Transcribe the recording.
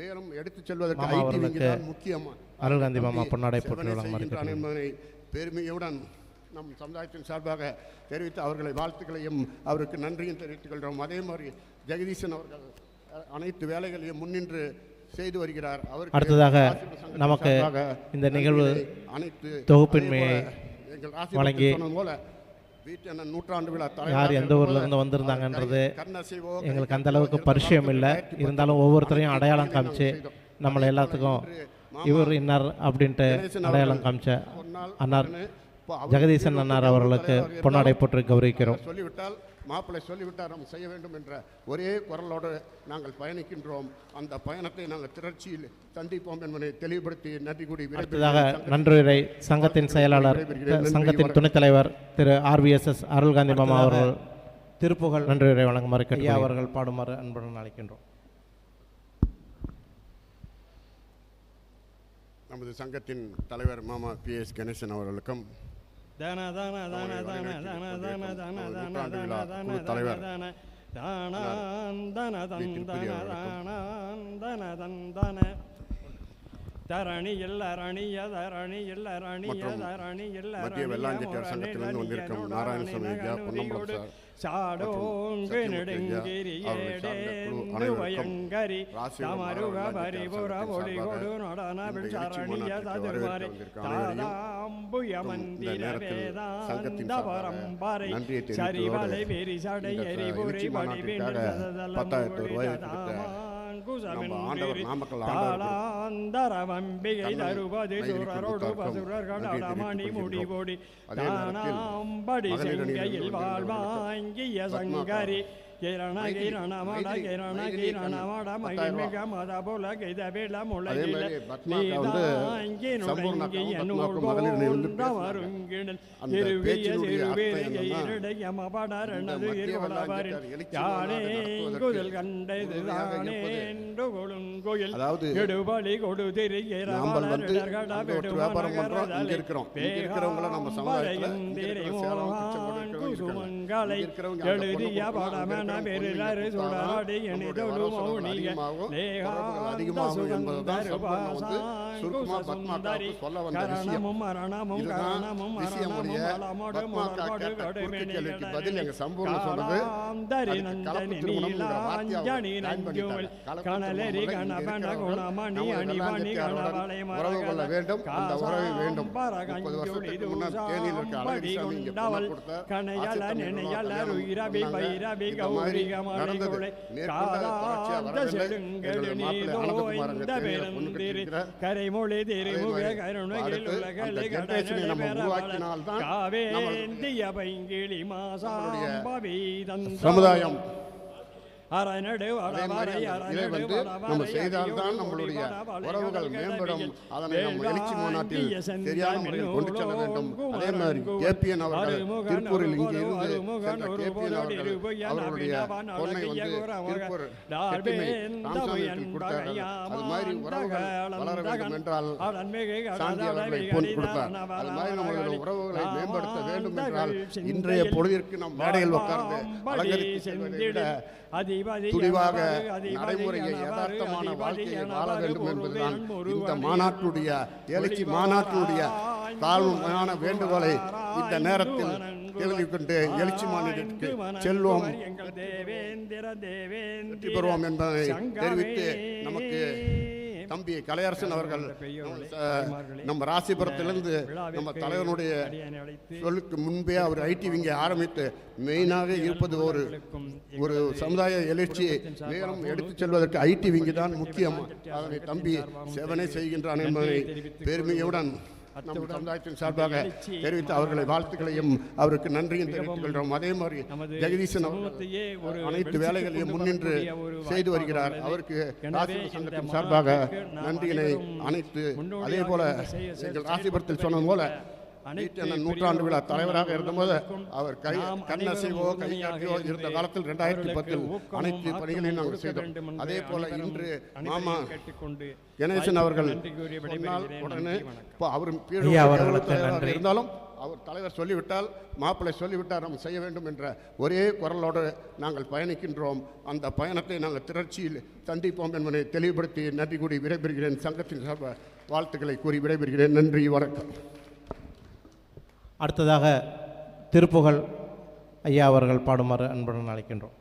மேலும் எடுத்துச் செல்வதற்கு ஐடி விங் தான் முக்கியம். அருள்காந்தி மாமா பொன்னாடை போட்டு என்பதை பெருமையுடன் நம் சமுதாயத்தின் சார்பாக தெரிவித்து அவர்களை வாழ்த்துக்களையும் அவருக்கு நன்றியும் தெரிவித்துக் கொள்கிறோம். அதே மாதிரி ஜெகதீசன் அவர்கள் அனைத்து வேலைகளையும் முன்னின்று செய்து வருகிறார். அவர் அடுத்ததாக நமக்கு இந்த நிகழ்வு அனைத்து தொகுப்பின்மையை வழங்கி நூற்றாண்டு விழா யார் எந்த ஊர்ல இருந்து வந்திருந்தாங்கன்றது எங்களுக்கு அந்த அளவுக்கு பரிச்சயம் இல்லை. இருந்தாலும் ஒவ்வொருத்தரையும் அடையாளம் காமிச்சு நம்மளை எல்லாத்துக்கும் இவர் இன்னார் அப்படின்ட்டு அடையாளம் காமிச்ச அன்னார் ஜெகதீசன் அன்னார் அவர்களுக்கு பொன்னாடை போட்டு கௌரவிக்கிறோம். சொல்லிவிட்டால் மாப்பிள்ளை சொல்லிவிட்டால் நாம் செய்ய வேண்டும் என்ற ஒரே குரலோடு நாங்கள் பயணிக்கின்றோம். அந்த பயணத்தை நாங்கள் திரட்சியில் சந்திப்போம் என்பதை தெளிவுபடுத்தி நன்றி கூடி அடுத்ததாக நன்றியுரை சங்கத்தின் செயலாளர் சங்கத்தின் துணைத் தலைவர் திரு RVSS அருள்காந்தி மாமா அவர்கள் திருப்புகழ் நன்றியுரை வழங்குமாறு கேட்டு அவர்கள் பாடுமாறு அன்புடன் அழைக்கின்றோம். நமது சங்கத்தின் தலைவர் மாமா PS கணேசன் அவர்களுக்கும் தலைவர் மத்திய வெள்ளாஞ்செட்டியார் சங்கத்திலிருந்து வந்திருக்கும் நாராயணசாமி ஐயா, பொன்னம்பலம் சார், சாடோங்கு நெடுங்கிரியேடேந்து வயங்கரி தமருக பரிபுர ஒளிகொடு நடனவில் சரணிய ததுமாரி தாதாம்புய மந்திர வேதாந்த பரம்பரை சரிவலை வெறி சடை எரிபுரை வடிவின் தாளாந்தரவம்பிகை தருபதி சுரரோடு பசுரர்களமணி முடிபொடி தானாம்படி செங்கையில் வாழ்வாங்கிய சங்கரி கிரண கிரணமட கிரண கிரணமட மகிமிக மத புல கித விள முளையில நீதாங்கி நுடங்கிய நூல்கோந்தமருங்கிடல் திருவிய சிறுவிரைய மபடரணது இருவளவரின் யானேங்குதல் கண்டது தானேன்று கொழுங்கோயில் எடுபலி கொடு திரிகிறவளரிடர்கட விடுமனகரதலை குசுமங்களை எழுதிய படம பெருளரு சுடராடி எனிதொழு மௌனிக லேகாந்த சுகந்தரு பாசாங்குசுந்தரி கரணமும் மரணமும் கரணமும் மரணமும் பலமொடு முழங்கொடு கடுமெனியடரி நந்தனி நீலாஞ்சனி நஞ்சுமல் கணலரி கணபன குணமணி அணிவணி கணவளை மரகல காம்பரகஞ்சுடி தூசாம்படி குண்டவள் கணையல நினையல ருயிரபி பைரபி கௌரிக மலைகுளை காதாந்த செடுங்கடு நீதோய்ந்த பெருந்திரி கரைமொழி திருமுக கருணையில் உலகளை கடலை பெறவள காவேந்திய பைங்கிளி மாசாம்பவீதந்த சமுதாயம் நம்ம செய்தால்தான் நம்மளுடைய உறவுகள் மேம்படும். அதனை நம்ம எழுச்சி மாநாட்டில் சரியான முறையில் கொண்டு செல்ல வேண்டும். அதே மாதிரி KPN அவர்கள் திருப்பூரில் இங்கே இருந்து அவர்களுடைய பொண்ணை திருப்பூர் கொடுத்தார்கள். அது மாதிரி உறவுகள் வளர வேண்டும் என்றால் சாந்தி அவர்களை பொன் கொடுத்தார். அது மாதிரி நம்மளுடைய உறவுகளை மேம்படுத்த வேண்டும் என்றால் இன்றைய பொழுதிற்கு நம் மேடையில் உட்கார்ந்து அலங்கரித்து செல்வதை விட துணிவாக நடைமுறையை யதார்த்தமான வாழ்க்கையை வாழ வேண்டும் என்பதுதான் இந்த மாநாட்டுடைய எழுச்சி மாநாட்டுடைய தாழ்மையான வேண்டுகோளை இந்த நேரத்தில் தெரிவிக்கின்ற எழுச்சி மாநாட்டிற்கு செல்வோம், வெற்றி பெறுவோம் என்பதை தெரிவித்து நமக்கு தம்பி கலையரசன் அவர்கள் நம்ம ராசிபுரத்திலிருந்து நம்ம தலைவனுடைய சொல்லுக்கு முன்பே அவர் ஐடி விங்கை ஆரம்பித்து மெயினாக இருப்பது ஒரு சமுதாய எழுச்சியை மேலும் எடுத்துச் செல்வதற்கு ஐடி விங்கு தான் முக்கியம். அதனை தம்பி சேவனை செய்கின்றான் என்பதை பெருமையுடன் நம் சமுதாயத்தின் சார்பாக தெரிவித்து அவர்களை வாழ்த்துக்களையும் அவருக்கு நன்றியும் தெரிவித்துக் கொள்கிறோம். அதே மாதிரி ஜெகதீசன் அனைத்து வேலைகளையும் முன்னின்று செய்து வருகிறார். அவருக்கு சங்கத்தின் சார்பாக நன்றியினை அனைத்து அதே போல எங்கள் ராசிபுரத்தில் சொன்னது போல நூற்றாண்டு விழா தலைவராக இருந்தபோது அவர் கண்ணசைவோ கைகாட்டியோ இருந்த காலத்தில் 2010 அனைத்து பணிகளையும் நாங்கள் செய்தோம். அதே போல இன்று மாமா கணேசன் அவர்கள் உடனே அவர் இருந்தாலும் அவர் தலைவர் சொல்லிவிட்டால், மாப்பிள்ளை சொல்லிவிட்டால் நாம் செய்ய வேண்டும் என்ற ஒரே குரலோடு நாங்கள் பயணிக்கின்றோம். அந்த பயணத்தை நாங்கள் திரட்சியில் சந்திப்போம் என்பதை தெளிவுபடுத்தி நன்றி கூறி விடைபெறுகிறேன். சங்கத்தின் சார்ப வாழ்த்துக்களை கூறி விடைபெறுகிறேன். நன்றி, வணக்கம். அடுத்ததாக திருப்புகழ் ஐயா அவர்கள் பாடுமாறு அன்புடன் அழைக்கின்றோம்.